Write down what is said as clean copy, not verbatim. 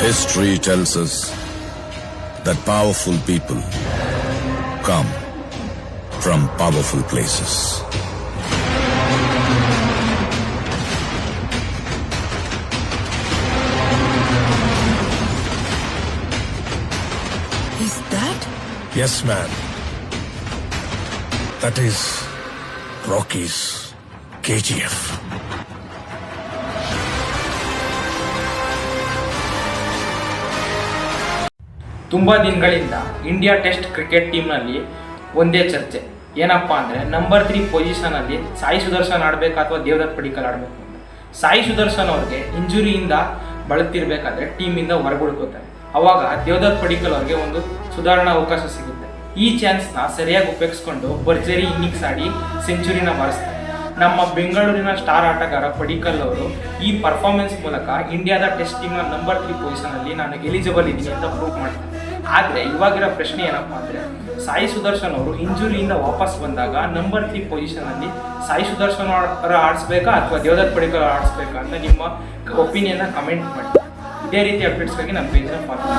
History tells us that powerful people come from powerful places. Is that? Yes, man. That is Rocky's KGF. ತುಂಬ ದಿನಗಳಿಂದ India test cricket ಟೀಮ್ನಲ್ಲಿ ಒಂದೇ ಚರ್ಚೆ ಏನಪ್ಪ ಅಂದರೆ number 3 ಪೊಸಿಷನಲ್ಲಿ Sai Sudarshan ಆಡಬೇಕಾ ಅಥವಾ ದೇವದತ್ ಪಡಿಕ್ಕಲ್ ಆಡಬೇಕು ಅಂತ. ಸಾಯಿ ಸುದರ್ಶನ್ ಅವ್ರಿಗೆ ಇಂಜುರಿಯಿಂದ ಬಳಲ್ತಿರ್ಬೇಕಾದ್ರೆ ಟೀಮಿಂದ ಹೊರಗುಡ್ಕೋತಾರೆ. ಅವಾಗ ದೇವದತ್ ಪಡಿಕ್ಕಲ್ ಅವ್ರಿಗೆ ಒಂದು ಸುಧಾರಣಾ ಅವಕಾಶ ಸಿಗುತ್ತೆ. ಈ ಚಾನ್ಸ್ನ ಸರಿಯಾಗಿ ಉಪಯೋಗಿಸ್ಕೊಂಡು ಭರ್ಜರಿ ಇನ್ನಿಂಗ್ಸ್ ಆಡಿ ಸೆಂಚುರಿನ ಬಾರಿಸ್ತಾರೆ. ನಮ್ಮ ಬೆಂಗಳೂರಿನ ಸ್ಟಾರ್ ಆಟಗಾರ ಪಡಿಕ್ಕಲ್ ಅವರು ಈ ಪರ್ಫಾರ್ಮೆನ್ಸ್ ಮೂಲಕ ಇಂಡಿಯಾದ ಟೆಸ್ಟ್ ಟೀಮ್ನ ನಂಬರ್ 3 ಪೊಸಿಷನಲ್ಲಿ ನಾನು ಎಲಿಜಿಬಲ್ ಇದ್ದೀನಿ ಅಂತ ಪ್ರೂವ್ ಮಾಡ್ತಾರೆ. ಆದರೆ ಇವಾಗಿರೋ ಪ್ರಶ್ನೆ ಏನಪ್ಪ ಅಂದರೆ ಸಾಯಿ ಸುದರ್ಶನ್ ಅವರು ಇಂಜುರಿಯಿಂದ ವಾಪಸ್ ಬಂದಾಗ ನಂಬರ್ 3 ಪೊಸಿಷನಲ್ಲಿ ಸಾಯಿ ಸುದರ್ಶನ್ ಅವರ ಆಡಿಸ್ಬೇಕಾ ಅಥವಾ ದೇವದತ್ ಪಡಿಕ್ಕಲ್ ಆಡಿಸ್ಬೇಕಾ ಅಂತ ನಿಮ್ಮ ಒಪಿನಿಯನ್ನ ಕಮೆಂಟ್ ಮಾಡಿ. ಇದೇ ರೀತಿ ಅಪ್ಡೇಟ್ಸ್ಗಾಗಿ ನಮ್ಮ ಪೇಜ್ನ ಫಾಲೋ ಮಾಡಿ.